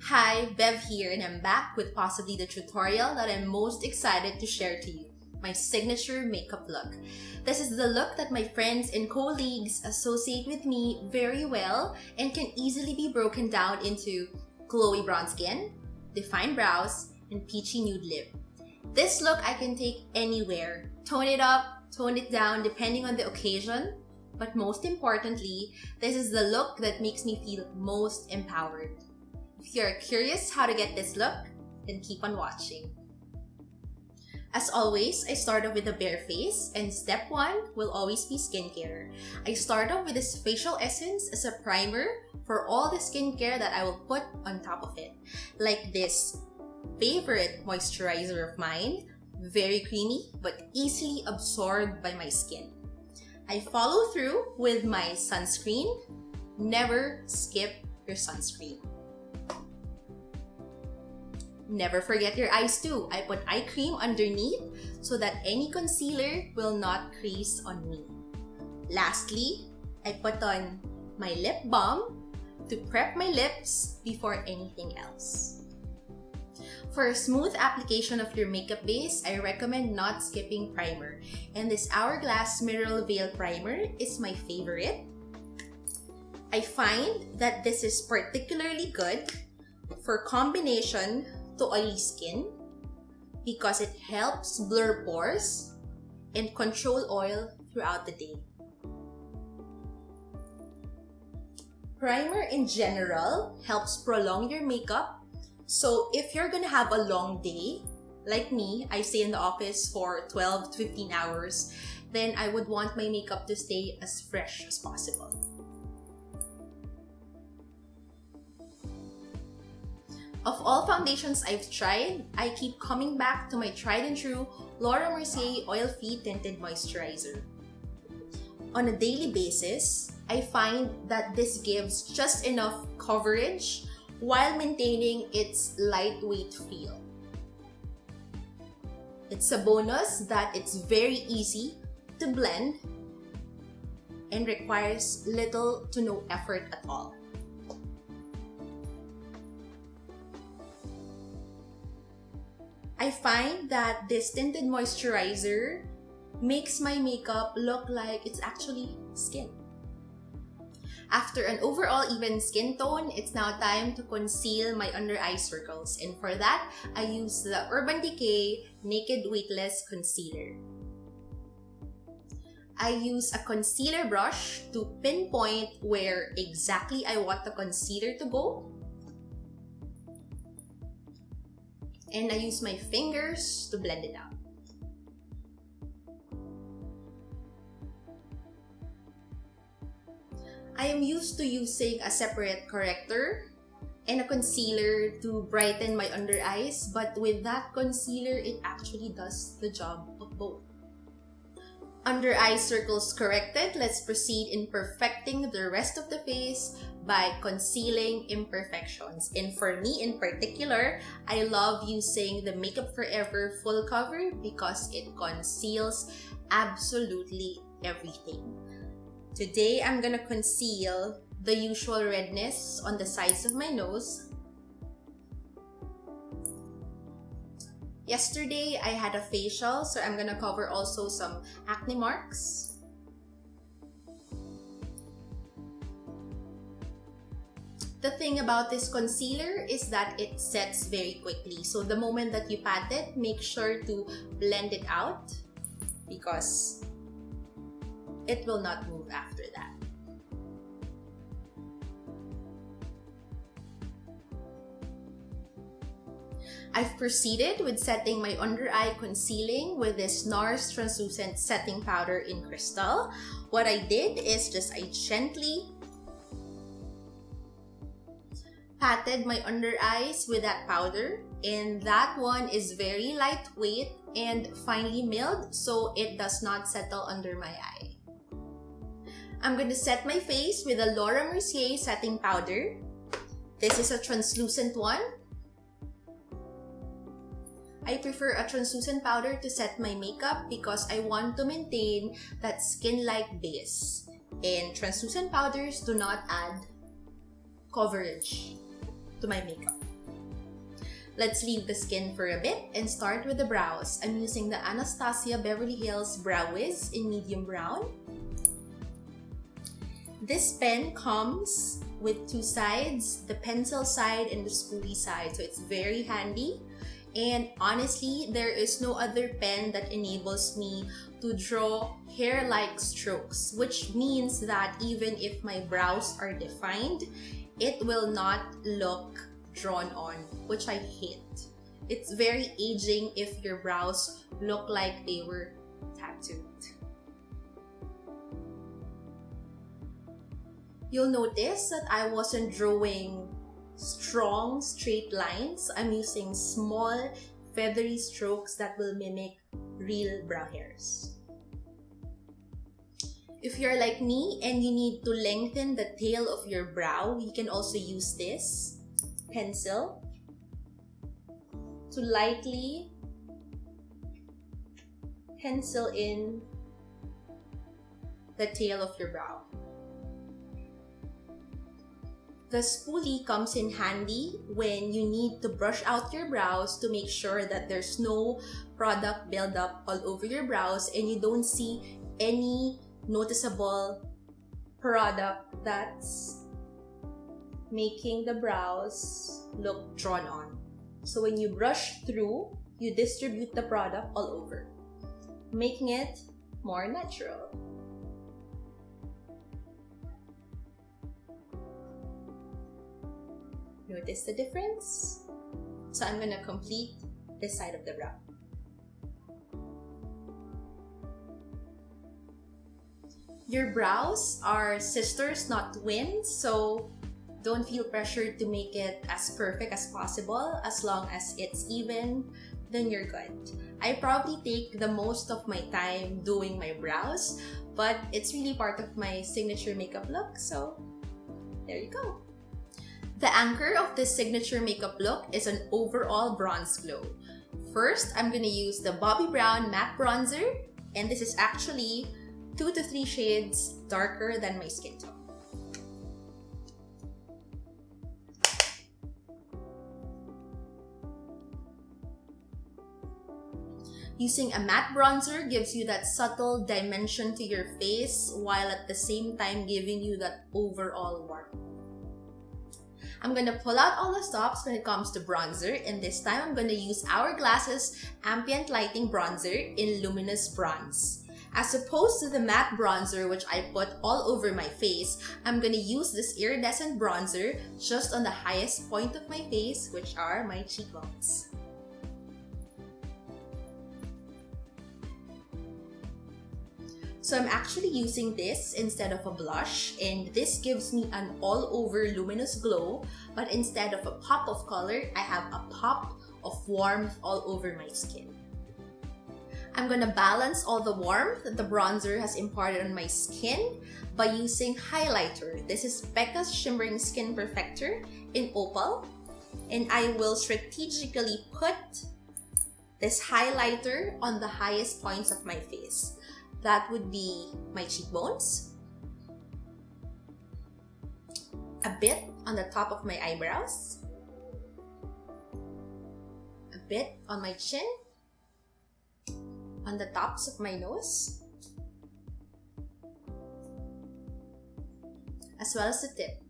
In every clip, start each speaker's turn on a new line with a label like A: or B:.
A: Hi, Bev here, and I'm back with possibly the tutorial that I'm most excited to share to you, my signature makeup look. This is the look that my friends and colleagues associate with me very well and can easily be broken down into glowy brown skin, defined brows, and peachy nude lip. This look I can take anywhere, tone it up, tone it down depending on the occasion, but most importantly, this is the look that makes me feel most empowered. If you're curious how to get this look, then keep on watching. As always, I start off with a bare face, and step 1 will always be skincare. I start off with this facial essence as a primer for all the skincare that I will put on top of it. Like this favorite moisturizer of mine, very creamy but easily absorbed by my skin. I follow through with my sunscreen. Never skip your sunscreen. Never forget your eyes too. I put eye cream underneath so that any concealer will not crease on me. Lastly, I put on my lip balm to prep my lips before anything else. For a smooth application of your makeup base, I recommend not skipping primer. And this Hourglass Mineral Veil Primer is my favorite. I find that this is particularly good for combination to oily skin because it helps blur pores and control oil throughout the day. Primer in general helps prolong your makeup. So if you're gonna have a long day, like me, I stay in the office for 12 to 15 hours, then I would want my makeup to stay as fresh as possible. Of all foundations I've tried, I keep coming back to my tried and true Laura Mercier Oil-Free Tinted Moisturizer. On a daily basis, I find that this gives just enough coverage while maintaining its lightweight feel. It's a bonus that it's very easy to blend and requires little to no effort at all. I find that this tinted moisturizer makes my makeup look like it's actually skin. After an overall even skin tone, it's now time to conceal my under eye circles, and for that, I use the Urban Decay Naked Weightless Concealer. I use a concealer brush to pinpoint where exactly I want the concealer to go. And I use my fingers to blend it out. I am used to using a separate corrector and a concealer to brighten my under eyes, but with that concealer, it actually does the job of both. Under eye circles corrected, let's proceed in perfecting the rest of the face by concealing imperfections. And for me in particular, I love using the Makeup Forever Full Cover because it conceals absolutely everything. Today, I'm gonna conceal the usual redness on the sides of my nose. Yesterday, I had a facial, so I'm gonna cover also some acne marks. The thing about this concealer is that it sets very quickly. So the moment that you pat it, make sure to blend it out because it will not move after that. I've proceeded with setting my under eye concealing with this NARS translucent setting powder in crystal. What I did is just I gently patted my under eyes with that powder, and that one is very lightweight and finely milled, so it does not settle under my eye. I'm going to set my face with a Laura Mercier setting powder. This is a translucent one. I prefer a translucent powder to set my makeup because I want to maintain that skin-like base. And translucent powders do not add coverage to my makeup. Let's leave the skin for a bit and start with the brows. I'm using the Anastasia Beverly Hills Brow Wiz in medium brown. This pen comes with two sides, the pencil side and the spoolie side, so it's very handy. And honestly, there is no other pen that enables me to draw hair-like strokes, which means that even if my brows are defined, it will not look drawn on, which I hate. It's very aging if your brows look like they were tattooed. You'll notice that I wasn't drawing strong straight lines. I'm using small feathery strokes that will mimic real brow hairs. If you're like me and you need to lengthen the tail of your brow, you can also use this pencil to lightly pencil in the tail of your brow. The spoolie comes in handy when you need to brush out your brows to make sure that there's no product buildup all over your brows and you don't see any noticeable product that's making the brows look drawn on. So when you brush through, you distribute the product all over, making it more natural. Notice the difference? So I'm gonna complete this side of the brow. Your brows are sisters, not twins, so don't feel pressured to make it as perfect as possible. As long as it's even, then you're good. I probably take the most of my time doing my brows, but it's really part of my signature makeup look, so there you go. The anchor of this signature makeup look is an overall bronze glow. First, I'm gonna use the Bobbi Brown matte bronzer, and this is actually 2 to 3 shades darker than my skin tone. Using a matte bronzer gives you that subtle dimension to your face while at the same time giving you that overall warmth. I'm gonna pull out all the stops when it comes to bronzer, and this time I'm gonna use Hourglass's Ambient Lighting Bronzer in Luminous Bronze. As opposed to the matte bronzer which I put all over my face, I'm gonna use this iridescent bronzer just on the highest point of my face, which are my cheekbones. So I'm actually using this instead of a blush, and this gives me an all-over luminous glow, but instead of a pop of color, I have a pop of warmth all over my skin. I'm gonna balance all the warmth that the bronzer has imparted on my skin by using highlighter. This is Becca's Shimmering Skin Perfector in Opal, and I will strategically put this highlighter on the highest points of my face. That would be my cheekbones, a bit on the top of my eyebrows, a bit on my chin, on the tops of my nose, as well as the tip.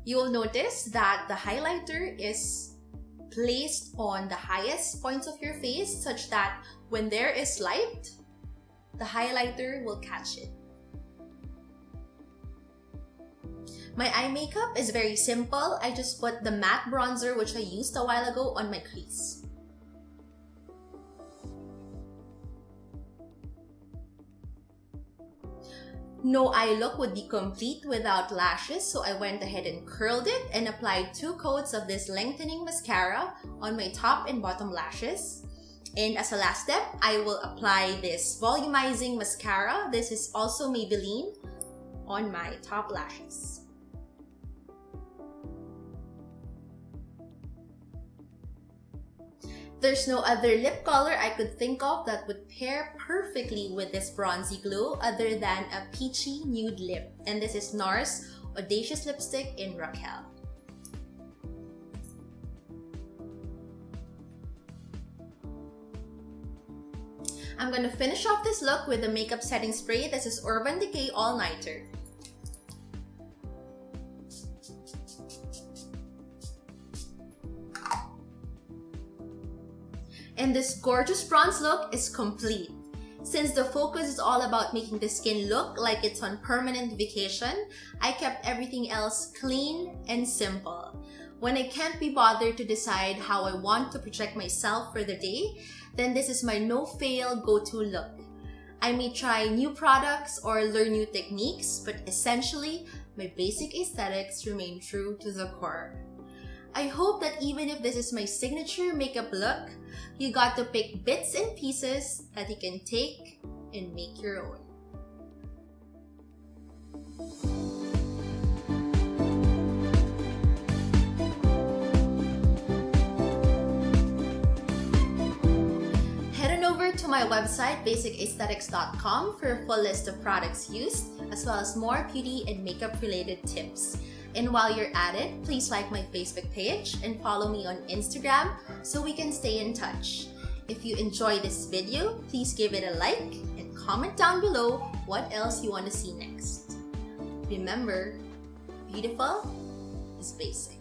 A: You will notice that the highlighter is placed on the highest points of your face such that when there is light, the highlighter will catch it. My eye makeup is very simple. I just put the matte bronzer which I used a while ago on my crease. No eye look would be complete without lashes, so I went ahead and curled it and applied 2 coats of this lengthening mascara on my top and bottom lashes. And as a last step, I will apply this volumizing mascara. This is also Maybelline on my top lashes. There's no other lip color I could think of that would pair perfectly with this bronzy glow other than a peachy nude lip. And this is NARS Audacious Lipstick in Raquel. I'm gonna finish off this look with the makeup setting spray. This is Urban Decay All Nighter. And this gorgeous bronze look is complete. Since the focus is all about making the skin look like it's on permanent vacation, I kept everything else clean and simple. When I can't be bothered to decide how I want to project myself for the day, then this is my no-fail go-to look. I may try new products or learn new techniques, but essentially, my basic aesthetics remain true to the core. I hope that even if this is my signature makeup look, you got to pick bits and pieces that you can take and make your own. Head on over to my website, basicaesthetics.com, for a full list of products used, as well as more beauty and makeup related tips. And while you're at it, please like my Facebook page and follow me on Instagram so we can stay in touch. If you enjoy this video, please give it a like and comment down below what else you want to see next. Remember, beautiful is basic.